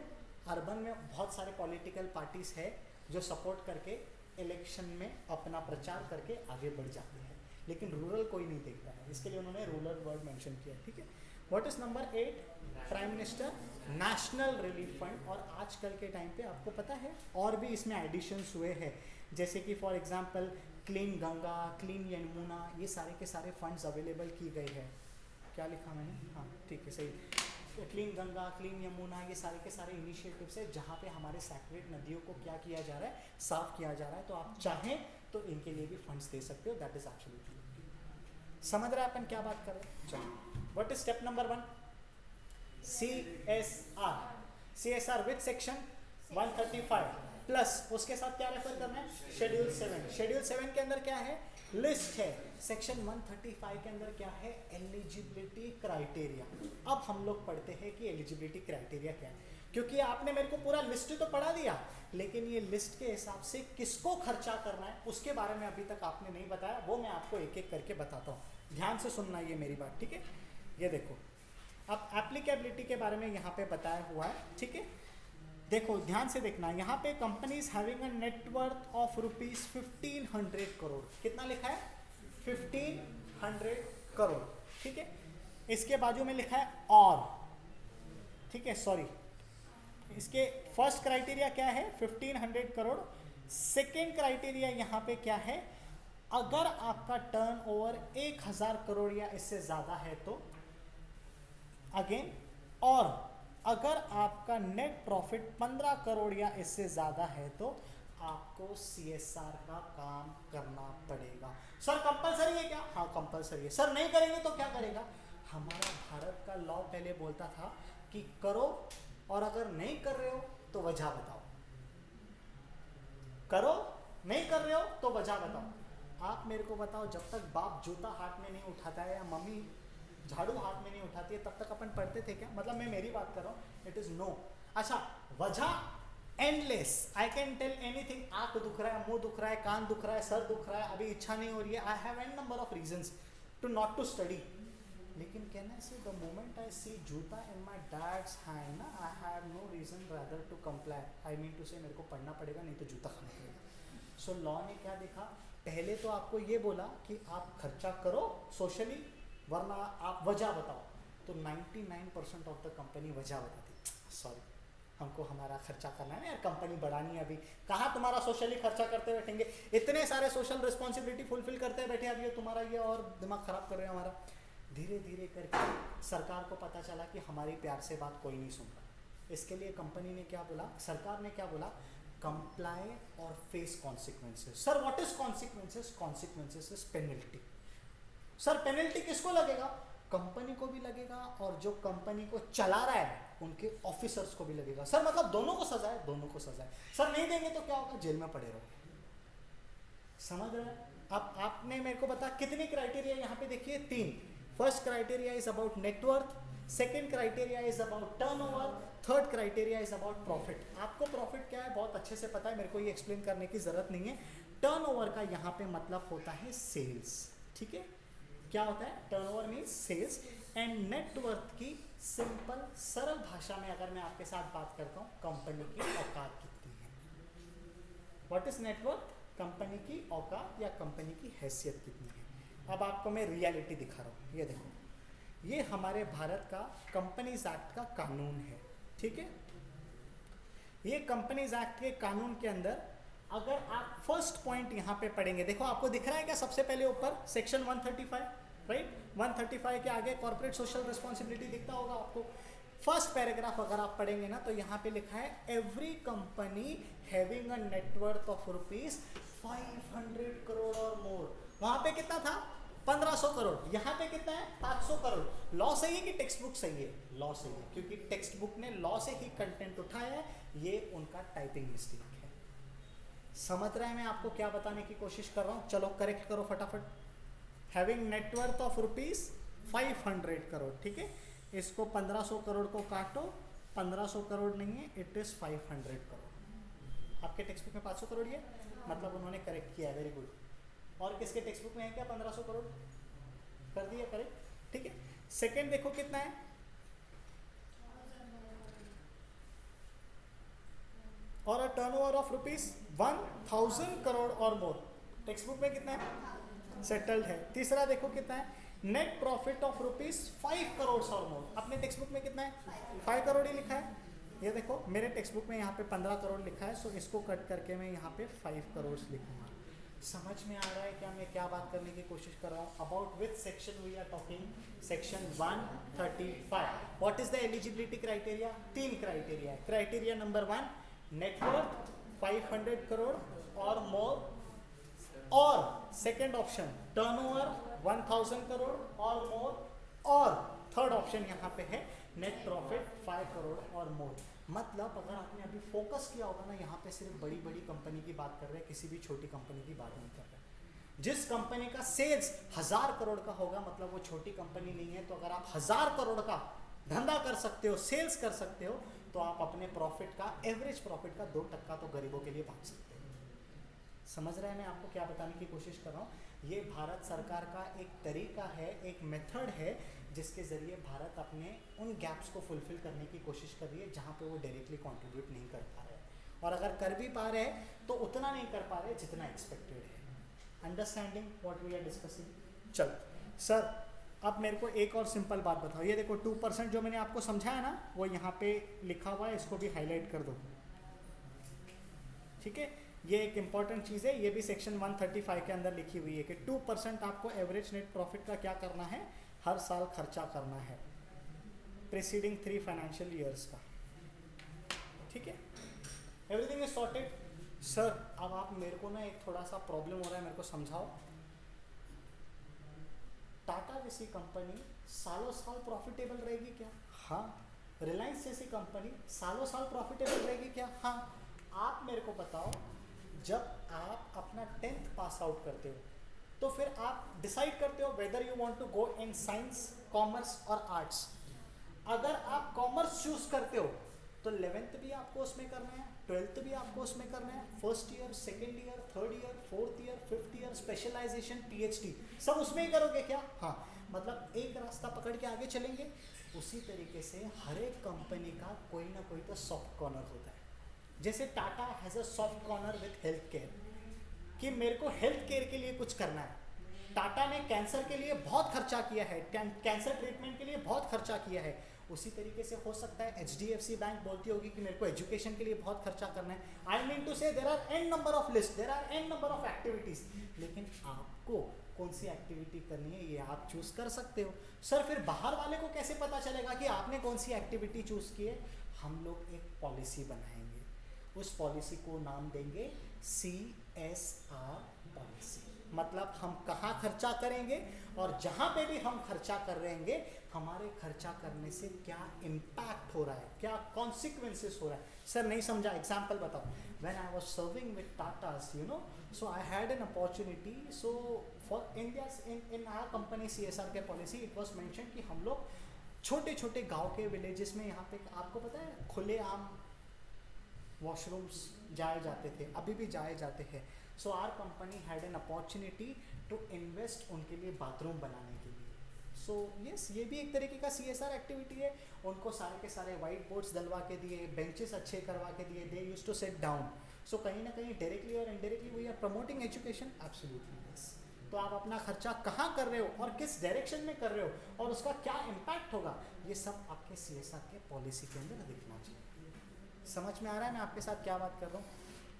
Speaker 1: अर्बन में बहुत सारे पॉलिटिकल पार्टीज है जो सपोर्ट करके इलेक्शन में अपना प्रचार करके आगे बढ़ जाते हैं, लेकिन रूरल कोई नहीं देखता है, इसके लिए उन्होंने रूरल वर्ड मेंशन किया, ठीक है। What is number 8? Prime minister national relief fund. और आजकल के टाइम पे आपको पता है और भी इसमें एडिशंस हुए हैं, जैसे कि for example clean Ganga, clean Yamuna, ये सारे के सारे फंड्स अवेलेबल की गई है। क्या लिखा मैंने? हाँ ठीक है, सही। क्लीन गंगा, क्लीन यमुना, ये सारे के सारे इनिशिएटिव्स है जहाँ पे हमारे सैक्रेड नदियों को क्या किया जा रहा है, साफ किया जा रहा है। तो आप चाहें तो इनके लिए भी फंड्स दे सकते हो, दैट इज एब्सोल्युटली। समझ रहे हैं अपन क्या बात कर रहे हैं? चलो, what is step number 1? CSR। CSR with section 135 plus उसके साथ क्या रेफर करना है? शेड्यूल 7। शेड्यूल 7 के अंदर क्या है? लिस्ट है। सेक्शन 135 के अंदर क्या है? Eligibility criteria. अब हम लोग पढ़ते हैं कि एलिजिबिलिटी क्राइटेरिया क्या है, क्योंकि आपने मेरे को पूरा लिस्ट तो पढ़ा दिया, लेकिन ये लिस्ट के हिसाब से किसको खर्चा करना है उसके बारे में अभी तक आपने नहीं बताया। वो मैं आपको एक एक करके बताता हूँ, ध्यान से सुनना ये मेरी बात, ठीक है। ये देखो, अब एप्लीकेबिलिटी के बारे में यहाँ पे बताया हुआ है, ठीक है। देखो ध्यान से देखना, यहाँ पे companies having a net worth of rupees 1500 crore. कितना लिखा है? 1500 करोड़, ठीक है। इसके बाजू में लिखा है और, ठीक है, सॉरी, इसके फर्स्ट क्राइटेरिया क्या है? 1500 करोड़। सेकेंड क्राइटेरिया यहाँ पे क्या है? अगर आपका टर्नओवर 1000 करोड़ या इससे ज़्यादा है तो, अगेन, और अगर आपका नेट प्रॉफिट 15 करोड़ या इससे ज़्यादा है तो आपको CSR का काम करना पड़ेगा। सर कंपलसरी है क्या? हाँ कंपलसरी है। सर नहीं करेंगे तो क्या करेगा? हमारा भारत का लॉ पहले बोलता था कि करो और अगर नहीं कर रहे हो तो वजह बताओ। करो, नहीं कर रहे हो तो वजह बताओ। आप मेरे को बताओ, जब तक बाप जूता हाथ में नहीं उठाता है या मम्मी झाड़ू हाथ में नहीं उठाती है तब तक अपन पढ़ते थे क्या? मतलब मैं मेरी बात कर रहा हूँ, इट इज नो। अच्छा, वजह endless, I can tell anything. आंख दुख रहा है, मुंह दुख रहा है, कान दुख रहा है, सर दुख रहा है, अभी इच्छा नहीं हो रही है, I have an number of reasons to not to study. लेकिन can I say the moment I सी जूता इन माई डैड्स हैंड ना, I have no reason rather to comply, I mean to say मेरे को पढ़ना पड़ेगा, नहीं तो जूता खाना पड़ेगा। सो लॉ ने क्या देखा, पहले तो आपको ये बोला कि आप खर्चा करो सोशली, वरना आप वजह बताओ। तो 99% ऑफ द कंपनी वजह बताती, सॉरी हमको हमारा खर्चा करना है ना यार, कंपनी बढ़ानी है, अभी कहाँ तुम्हारा सोशली खर्चा करते बैठेंगे, इतने सारे सोशल रिस्पॉन्सिबिलिटी फुलफिल करते बैठे, अब ये तुम्हारा ये और दिमाग खराब कर रहे हैं हमारा। धीरे धीरे करके सरकार को पता चला कि हमारी प्यार से बात कोई नहीं सुन रहा। इसके लिए कंपनी ने क्या बोला, सरकार ने क्या बोला, कंप्लाई और face consequences. Sir what is consequences? Consequences is penalty. Sir penalty किसको लगेगा? कंपनी को भी लगेगा और जो कंपनी को चला रहा है उनके ऑफिसर्स को भी लगेगा। सर मतलब दोनों को सजा है, दोनों को सजा है। सर नहीं देंगे तो क्या होगा? जेल में पड़े रहो। समझ रहे हैं? अब आपने मेरे को बता कितनी क्राइटेरिया यहाँ पे देखिए, 3। First criteria is about net worth, second criteria is about turnover, third criteria is about profit. आपको प्रॉफिट क्या है बहुत अच्छे से पता है, मेरे को ये एक्सप्लेन करने की जरूरत नहीं है। टर्नओवर का यहाँ पे मतलब होता है सेल्स, ठीक है? क्या होता है? Turnover means sales. And net worth की सिंपल सरल भाषा में अगर मैं आपके साथ बात करता हूँ, कंपनी की औकात कितनी है। What is net worth? कंपनी की औकात या कंपनी की हैसियत कितनी है। अब आपको मैं रियलिटी दिखा रहा हूँ, ये देखो, ये हमारे भारत का कंपनीज एक्ट का कानून है, ठीक है? ये कंपनीज एक्ट के कानून के अंदर अगर आप फर्स्ट पॉइंट यहाँ पे पढ़ेंगे, देखो आपको दिख रहा है क्या सबसे पहले ऊपर सेक्शन 135, राइट? 135 के आगे कॉर्पोरेट सोशल रिस्पॉन्सिबिलिटी दिखता होगा आपको। फर्स्ट पैराग्राफ अगर आप पढ़ेंगे ना तो यहाँ पे लिखा है, every company having a net worth of rupees 500 crore और मोर। वहां पे कितना था? 1500 करोड़। यहाँ पे कितना है? 500 करोड़। लॉ सही है कि टेक्स्ट बुक सही है? लॉ सही है, क्योंकि टेक्स्ट बुक ने लॉ से ही कंटेंट उठाया है, ये उनका टाइपिंग मिस्टेक है। समझ रहे हैं मैं आपको क्या बताने की कोशिश कर रहा हूँ? चलो करेक्ट करो फटाफट। Having net worth of rupees 500 crore, ठीक है? इसको 1500 करोड़ को काटो, 1500 करोड़ नहीं है, इट इज 500 करोड़। आपके टेक्स्ट बुक में 500 करोड़ है, मतलब उन्होंने करेक्ट किया है, वेरी गुड। और किसके टेक्स्ट बुक में है क्या 1500 करोड़? कर दिया करेक्ट, ठीक है? सेकंड देखो कितना है, और a turnover of rupees 1000 crore और मोर। टेक्स्ट बुक में कितना है? सेटल्ड है। तीसरा देखो कितना है, net profit of rupees 5 crore और मोर। अपने टेक्स्ट बुक में कितना है? 5 करोड़ ही लिखा है। ये देखो मेरे टेक्स्ट बुक में यहाँ पे 15 करोड़ लिखा है, सो इसको कट करके मैं यहाँ पे 5 करोड़ लिखूंगा। समझ में आ रहा है क्या मैं क्या बात करने की कोशिश कर रहा हूँ? About which section we are talking? Section 135। What is the eligibility criteria? 3 criteria है। क्राइटेरिया नंबर 1, नेटवर्थ 500 करोड़ और मोर, और सेकेंड ऑप्शन टर्नओवर 1000 करोड़ और मोर, और थर्ड ऑप्शन यहाँ पे है नेट प्रॉफिट 5 करोड़ और मोर। मतलब अगर आपने अभी फोकस किया होगा ना, यहाँ पे सिर्फ बड़ी बड़ी कंपनी की बात कर रहे हैं, किसी भी छोटी कंपनी की बात नहीं कर रहे। जिस कंपनी का सेल्स 1000 करोड़ का होगा मतलब वो छोटी कंपनी नहीं है। तो अगर आप 1000 करोड़ का धंधा कर सकते हो, सेल्स कर सकते हो, तो आप अपने प्रॉफिट का, एवरेज प्रॉफिट का 2% तो गरीबों के लिए भाग सकते हो। समझ रहे हैं मैं आपको क्या बताने की कोशिश कर रहा हूँ? ये भारत सरकार का एक तरीका है, एक मेथड है, जिसके ज़रिए भारत अपने उन गैप्स को फुलफिल करने की कोशिश कर रही है जहाँ पे वो डायरेक्टली कंट्रीब्यूट नहीं कर पा रहे हैं, और अगर कर भी पा रहे हैं तो उतना नहीं कर पा रहे जितना एक्सपेक्टेड है। Understanding what we are discussing? चलो सर, अब मेरे को एक और सिंपल बात बताओ। ये देखो 2% जो मैंने आपको समझाया ना, वो यहाँ पे लिखा हुआ है, इसको भी हाईलाइट कर दो, ठीक है? ये एक इंपॉर्टेंट चीज़ है, ये भी सेक्शन 135 के अंदर लिखी हुई है कि 2% आपको एवरेज नेट प्रॉफिट का क्या करना है? हर साल खर्चा करना है, प्रीसीडिंग 3 फाइनेंशियल ईयर्स का, ठीक है? Everything is sorted. सर अब आप मेरे को ना एक थोड़ा सा प्रॉब्लम हो रहा है, मेरे को समझाओ। टाटा जैसी कंपनी सालों साल प्रॉफिटेबल रहेगी क्या? हाँ रिलायंस जैसी कंपनी सालों साल प्रॉफिटेबल रहेगी क्या? हाँ। आप मेरे को बताओ, जब आप अपना 10th पास आउट करते हो तो फिर आप डिसाइड करते हो whether you want to go in science, commerce और आर्ट्स। अगर आप कॉमर्स चूज करते हो तो 11th भी आपको उसमें करना है, 12th भी आपको उसमें करना है, first year, second year, third year, fourth year, fifth year, specialization, PhD सब उसमें ही करोगे क्या? हाँ। मतलब एक रास्ता पकड़ के आगे चलेंगे। उसी तरीके से हर एक कंपनी का कोई ना कोई तो सॉफ्ट कॉर्नर होता है। जैसे Tata has a soft corner with health care, कि मेरे को हेल्थ केयर के लिए कुछ करना है। टाटा ने कैंसर के लिए बहुत खर्चा किया है, कैंसर ट्रीटमेंट के लिए बहुत खर्चा किया है। उसी तरीके से हो सकता है HDFC बैंक बोलती होगी कि मेरे को एजुकेशन के लिए बहुत खर्चा करना है। I mean to say there are an number of list, there are an number of activities, लेकिन आपको कौन सी एक्टिविटी करनी है ये आप चूज कर सकते हो। सर फिर बाहर वाले को कैसे पता चलेगा कि आपने कौन सी एक्टिविटी चूज की है? हम लोग एक पॉलिसी बनाएंगे, उस पॉलिसी को नाम देंगे CSR पॉलिसी। मतलब हम कहाँ खर्चा करेंगे और जहाँ पे भी हम खर्चा कर रहेंगे हमारे खर्चा करने से क्या इम्पैक्ट हो रहा है, क्या कॉन्सिक्वेंसेस हो रहा है। सर नहीं समझा, एग्जाम्पल बताओ। When I was serving with Tatas, you know, so I had an opportunity, so for India in our company CSR के पॉलिसी इट वाज मेंशन कि हम लोग छोटे छोटे गांव के विलेजेस में, यहाँ पे आपको पता है खुले आम वॉशरूम्स जाए जाते थे, अभी भी जाए जाते हैं। So our company had an opportunity to invest उनके लिए बाथरूम बनाने के लिए। सो यस, ये भी एक तरीके का CSR एक्टिविटी है। उनको सारे के सारे वाइट बोर्ड्स डलवा के दिए, बेंचेस अच्छे करवा के दिए, they used to sit down. So कहीं ना कहीं डायरेक्टली और indirectly we are promoting education. Absolutely yes. तो आप अपना खर्चा कहाँ कर रहे हो और किस डायरेक्शन में कर रहे हो और उसका क्या इम्पैक्ट होगा, ये सब आपके CSR के पॉलिसी के अंदर दिखना चाहिए। समझ में आ रहा है मैं आपके साथ क्या बात कर रहा हूँ?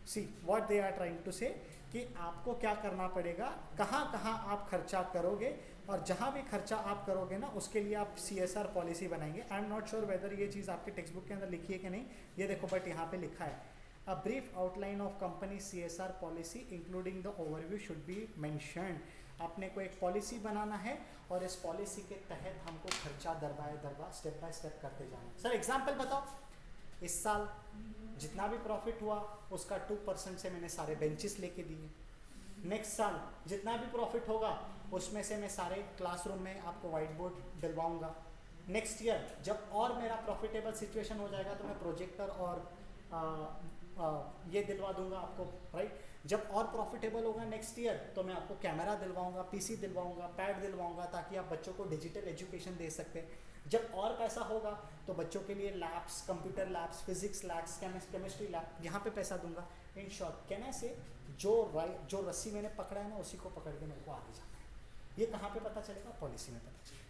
Speaker 1: See what they are trying to say, कि आपको क्या करना पड़ेगा, कहाँ कहाँ आप खर्चा करोगे, और जहाँ भी खर्चा आप करोगे ना उसके लिए आप CSR पॉलिसी बनाएंगे। आई एम नॉट श्योर वेदर ये चीज़ आपके टेक्स्ट बुक के अंदर लिखी है कि नहीं, ये देखो, बट यहाँ पे लिखा है a brief outline of company CSR policy including the overview should be mentioned. अपने को एक पॉलिसी बनाना है और इस पॉलिसी के तहत हमको खर्चा दर बाय स्टेप बाय स्टेप करते जाना है। सर एग्जाम्पल बताओ, इस साल जितना भी प्रॉफिट हुआ उसका 2% से मैंने सारे बेंचेस लेके दिए। नेक्स्ट साल जितना भी प्रॉफिट होगा उसमें से मैं सारे क्लासरूम में आपको वाइट बोर्ड दिलवाऊंगा। नेक्स्ट ईयर जब और मेरा प्रॉफिटेबल सिचुएशन हो जाएगा तो मैं प्रोजेक्टर और ये दिलवा दूंगा आपको, राइट। जब और प्रॉफिटेबल होगा नेक्स्ट ईयर तो मैं आपको कैमरा दिलवाऊंगा, PC दिलवाऊंगा, पैड दिलवाऊंगा, ताकि आप बच्चों को डिजिटल एजुकेशन दे सकते हैं। जब और पैसा होगा तो बच्चों के लिए labs, computer labs, physics labs, chemistry lab, यहाँ पे पैसा दूंगा। इन शॉर्ट कैन आई से, जो रस्सी मैंने पकड़ा है ना उसी को पकड़ के मेरे को आगे जाना है। ये कहाँ पे पता चलेगा? पॉलिसी में पता चलेगा।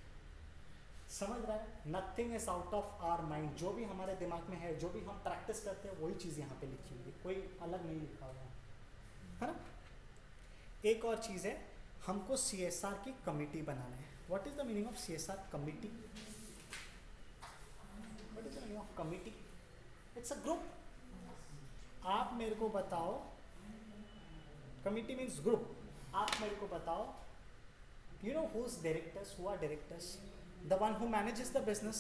Speaker 1: समझ रहा है? Nothing is out of our mind. जो भी हमारे दिमाग में है, जो भी हम प्रैक्टिस करते हैं, वही चीज़ यहाँ पे लिखी हुई है, कोई अलग नहीं लिखा हुआ है ना। एक और चीज़ है, हमको CSR की कमिटी बनाना है। What is the meaning of CSR committee? What is the meaning of committee? It's a group. आप मेरे को बताओ, कमिटी मीन्स ग्रुप। आप मेरे को बताओ, you know whose directors, who are directors, the one who manages the business.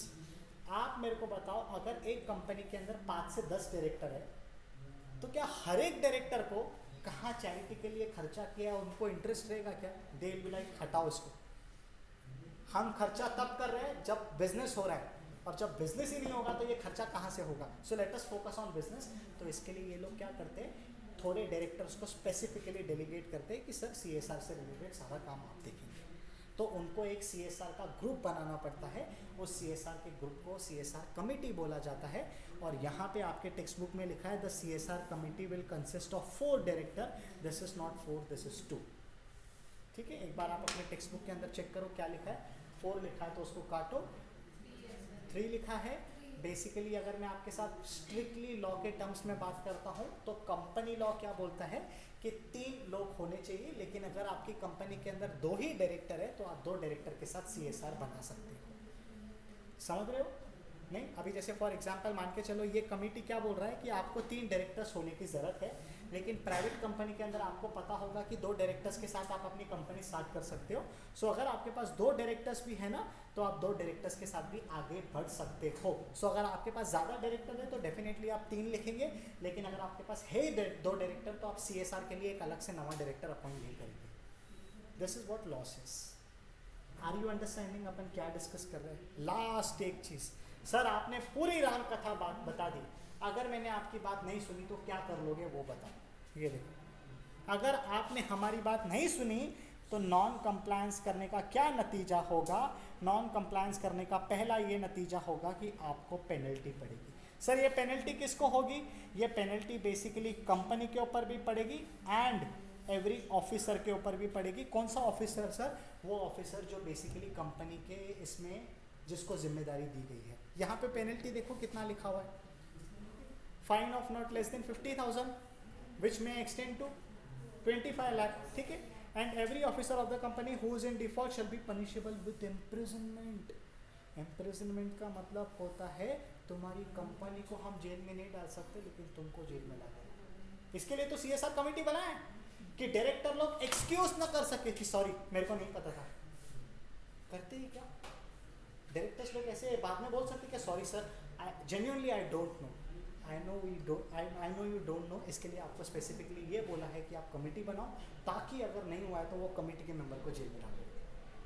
Speaker 1: आप मेरे को बताओ, अगर एक कंपनी के अंदर 5 से 10 डायरेक्टर है तो क्या हर एक डायरेक्टर को कहाँ चैरिटी के लिए खर्चा किया उनको इंटरेस्ट रहेगा क्या? दे विल बी लाइक हटाओ इसको, हम खर्चा तब कर रहे हैं जब बिजनेस हो रहा है, और जब बिजनेस ही नहीं होगा तो ये खर्चा कहाँ से होगा? So let us focus on business. तो इसके लिए ये लोग क्या करते हैं, थोड़े डायरेक्टर्स को स्पेसिफिकली डेलीगेट करते हैं कि सर CSR से रिलेटेड सारा काम आप देखेंगे। तो उनको एक CSR का ग्रुप बनाना पड़ता है। उस CSR के ग्रुप को CSR कमेटी बोला जाता है। और यहाँ पे आपके टेक्स्ट बुक में लिखा है the CSR committee will consist of 4 director. This is not 4, this is 2। ठीक है, एक बार आप अपने टेक्स्ट बुक के अंदर चेक करो क्या लिखा है। 4 लिखा है तो उसको काटो, 3 लिखा है। बेसिकली अगर मैं आपके साथ स्ट्रिक्टली लॉ के टर्म्स में बात करता हूँ तो कंपनी लॉ क्या बोलता है कि 3 लोग होने चाहिए, लेकिन अगर आपकी कंपनी के अंदर 2 ही डायरेक्टर है तो आप 2 डायरेक्टर के साथ CSR बना सकते हो। समझ रहे हो? नहीं, अभी जैसे फॉर एग्जांपल मान के चलो, ये कमेटी क्या बोल रहा है कि आपको 3 डायरेक्टर्स होने की ज़रूरत है, लेकिन प्राइवेट कंपनी के अंदर आपको पता होगा कि 2 डायरेक्टर्स के साथ आप अपनी कंपनी स्टार्ट कर सकते हो। सो अगर आपके पास 2 डायरेक्टर्स भी है ना, तो आप 2 डायरेक्टर्स के साथ भी आगे बढ़ सकते हो। सो अगर आपके पास ज़्यादा डायरेक्टर है तो डेफिनेटली आप 3 लिखेंगे, लेकिन अगर आपके पास है 2 डायरेक्टर तो आप CSR के लिए एक अलग से नवा डायरेक्टर अपॉइंट नहीं करेंगे। This is what laws is. Are you understanding अपन क्या डिस्कस कर रहे हैं? लास्ट एक चीज़, सर आपने पूरी राम कथा बात बता दी, अगर मैंने आपकी बात नहीं सुनी तो क्या कर लोगे वो बताओ। ये देखो, अगर आपने हमारी बात नहीं सुनी तो नॉन कंप्लायंस करने का क्या नतीजा होगा? नॉन कंप्लायंस करने का पहला ये नतीजा होगा कि आपको पेनल्टी पड़ेगी। सर ये पेनल्टी किसको होगी? ये पेनल्टी बेसिकली कंपनी के ऊपर भी पड़ेगी एंड एवरी ऑफिसर के ऊपर भी पड़ेगी। कौन सा ऑफिसर सर? वो ऑफिसर जो बेसिकली कंपनी के इसमें जिसको जिम्मेदारी दी गई है। यहाँ पे पेनल्टी देखो कितना लिखा हुआ है, fine of not less than 50,000 विच में एक्सटेंड टू 25 लाख, ठीक है। And every officer of the company who is in default shall be punishable with imprisonment. Imprisonment का मतलब होता है तुम्हारी कंपनी को हम जेल में नहीं डाल सकते, लेकिन तुमको जेल में डालेंगे। इसके लिए तो CSR कमेटी बनाए कि डायरेक्टर लोग एक्सक्यूज ना कर सके कि सॉरी मेरे को नहीं पता था। करते ही क्या डायरेक्टर्स लोग ऐसे बाद में बोल सकते क्या sorry sir genuinely I don't no, I know you don't know. इसके लिए आपको स्पेसिफिकली ये बोला है कि आप कमेटी बनाओ, ताकि अगर नहीं हुआ है तो वो कमेटी के मेंबर को जेल में डालो।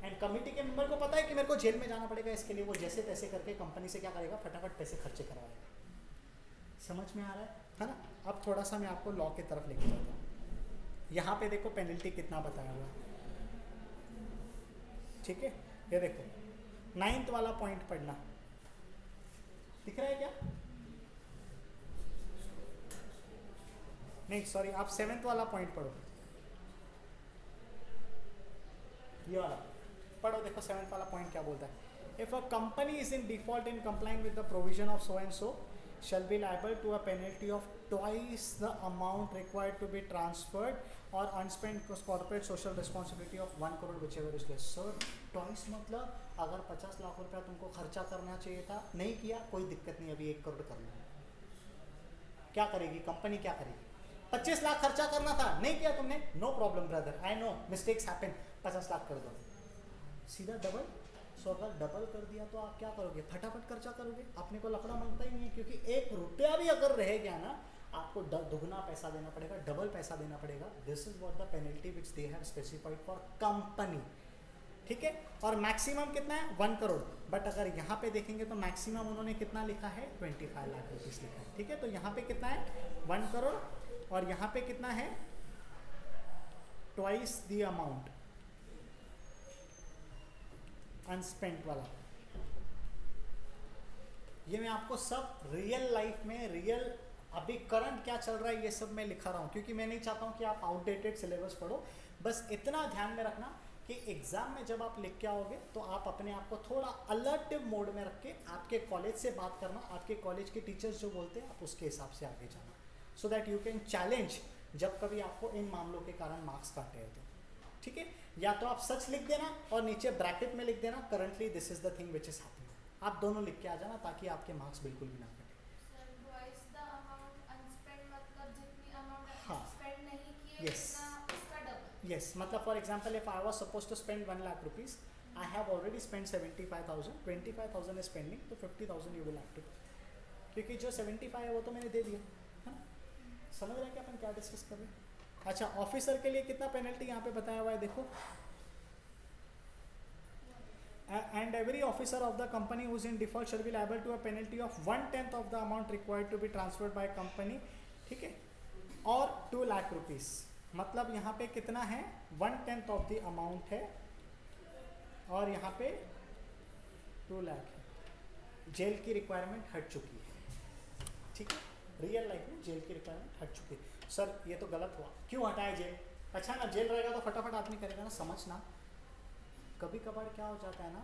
Speaker 1: एंड कमेटी के मेंबर को पता है कि मेरे को जेल में जाना पड़ेगा, इसके लिए वो जैसे तैसे करके कंपनी से क्या करेगा, फटाफट पैसे खर्चे करवाएगा। समझ में आ रहा है ना? अब थोड़ा सा मैं आपको लॉ की तरफ लेके जाता हूँ। यहाँ पे देखो पेनल्टी कितना बताया हुआ है, ठीक है। ये देखो 9th वाला पॉइंट पढ़ना, दिख रहा है क्या? नहीं सॉरी, आप 7th वाला पॉइंट पढ़ो, ये वाला पढ़ो। देखो 7th वाला पॉइंट क्या बोलता है? If a company is in default in complying with the provision of so and so shall be liable to a penalty of twice the amount required to be transferred or unspent corporate social responsibility of 1 crore whichever is less। Sir twice मतलब अगर 50 लाख रुपया तुमको खर्चा करना चाहिए था, नहीं किया, कोई दिक्कत नहीं, अभी 1 करोड़ कर लो। क्या करेगी कंपनी? क्या करेगी? 25 लाख खर्चा करना था, नहीं किया तुमने, no problem brother, I know mistakes happen, 50 lakh कर दो, सीधा डबल। सो अगर डबल कर दिया तो आप क्या करोगे? फटाफट खर्चा करोगे, अपने को लफड़ा मांगता ही नहीं है, क्योंकि 1 रुपया भी अगर रह गया ना आपको दुगना पैसा देना पड़ेगा, डबल पैसा देना पड़ेगा। This is what the penalty which they have specified for company, ठीक है। और मैक्सिमम कितना है? 1 करोड़। बट अगर यहाँ पे देखेंगे तो मैक्सिमम उन्होंने कितना लिखा है? 25 लाख रुपीस लिखा है, ठीक है। तो यहाँ पे कितना है? 1 करोड़, और यहाँ पे कितना है? ट्वाइस द अमाउंट अनस्पेंट वाला। ये मैं आपको सब रियल लाइफ में, रियल अभी करंट क्या चल रहा है ये सब मैं लिखा रहा हूँ, क्योंकि मैं नहीं चाहता हूँ कि आप आउटडेटेड सिलेबस पढ़ो। बस इतना ध्यान में रखना कि एग्जाम में जब आप लिख के आओगे तो आप अपने आप को थोड़ा अलर्टिव मोड में रख के आपके कॉलेज से बात करना, आपके कॉलेज के टीचर्स जो बोलते हैं आप उसके हिसाब से आगे जाना, सो दैट यू कैन चैलेंज जब कभी आपको इन मामलों के कारण मार्क्स काटे हैं तो, ठीक है। या तो आप सच लिख देना और नीचे ब्रैकेट में लिख देना currently this is the thing which is happening, आप दोनों लिख के आ जाना ताकि आपके मार्क्स बिल्कुल भी ना कटे। हाँ, yes, yes, मतलब for example if I was suppose to spend 1 lakh rupees, I have already spend 75,000, 25,000 is pending, तो 50,000 यू विल हैव टू, क्योंकि जो 75 है वो तो मैंने दे दिया है ना। समझ रहे हैं कि अपन क्या डिस्कस कर रहे हैं? अच्छा, ऑफिसर के लिए कितना पेनल्टी यहाँ पे बताया हुआ है देखो, and every officer of the company who is in default shall be liable to a penalty of 1/10 of the amount required to be transferred by company, ठीक है, और 2 लाख रुपीस। मतलब यहाँ पे कितना है? 1/10 ऑफ द अमाउंट है और यहाँ पे 2 लाख है। जेल की रिक्वायरमेंट हट चुकी है, ठीक है, रियल लाइफ में जेल की रिक्वायरमेंट हट चुकी है। सर ये तो गलत हुआ, क्यों हटाए जेल? अच्छा ना, जेल रहेगा तो फटाफट आदमी करेगा ना, समझना। कभी कभार क्या हो जाता है ना,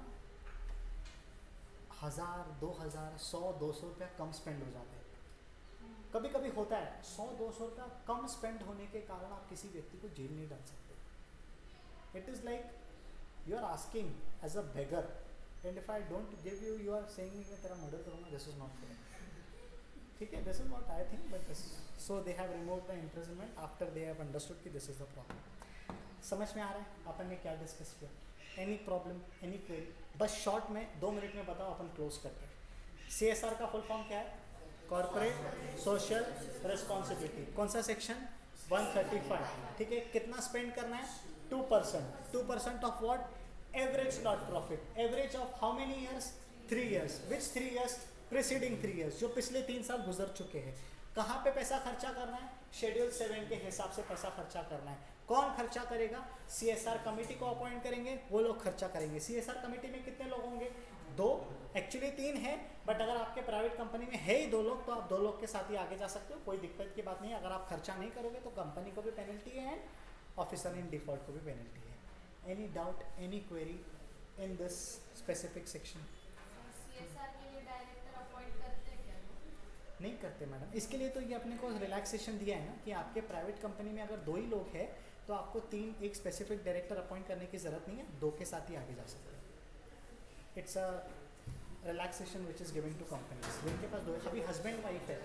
Speaker 1: 1000, 2000, 100, 200 रुपया कम स्पेंड हो जाते हैं। कभी कभी होता है 100-200 रुपया कम स्पेंड होने के कारण आप किसी व्यक्ति को जेल नहीं डाल सकते। It is like you are asking as a beggar, and if I don't give you, you are saying मैं तेरा मर्डर करूँगा, दिस इज नॉट फेयर। ठीक है, this is what I think, but so they have remove the imprisonment after they have understood कि this is the problem. समझ में आ रहा है अपन ने क्या डिस्कस किया? Any problem, any query? बस शॉर्ट में 2 मिनट में बताओ, अपन क्लोज करते हैं। CSR का फुल फॉर्म क्या है? Corporate social responsibility. कौन सा सेक्शन? 135। ठीक है, कितना स्पेंड करना है? 2%। 2% of what? Average not profit. Average of how many years? 3 years. Which 3 years? Preceding 3 years, जो पिछले 3 साल गुजर चुके हैं। कहाँ पे पैसा खर्चा करना है? शेड्यूल 7 के हिसाब से पैसा खर्चा करना है। कौन खर्चा करेगा? CSR कमेटी को अपॉइंट करेंगे, वो लोग खर्चा करेंगे। CSR कमेटी में कितने लोग होंगे? 2, एक्चुअली 3 है, बट अगर आपके प्राइवेट कंपनी में है ही 2 लोग तो आप 2 लोग के साथ ही आगे जा सकते हो, कोई दिक्कत की बात नहीं है। अगर आप खर्चा नहीं करोगे तो कंपनी को भी पेनल्टी है एंड ऑफिसर इन डिफॉल्ट को भी पेनल्टी है। Any doubt, any query in this specific section?
Speaker 2: CSR के लिए डायरेक्टर अपॉइंट करते हैं क्या लोग?
Speaker 1: नहीं करते मैडम, इसके लिए तो ये अपने को रिलैक्सेशन दिया है ना कि आपके प्राइवेट कंपनी में अगर 2 ही लोग हैं तो आपको 3 एक स्पेसिफिक डायरेक्टर अपॉइंट करने की ज़रूरत नहीं है, 2 के साथ ही आगे जा सकते हैं। It's a relaxation which is giving to companies जिनके पास 2। अभी हस्बैंड वाइफ है,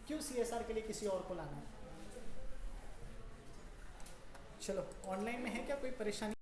Speaker 1: क्यों CSR के लिए किसी और को लाना है? चलो, ऑनलाइन में है क्या कोई परेशानी?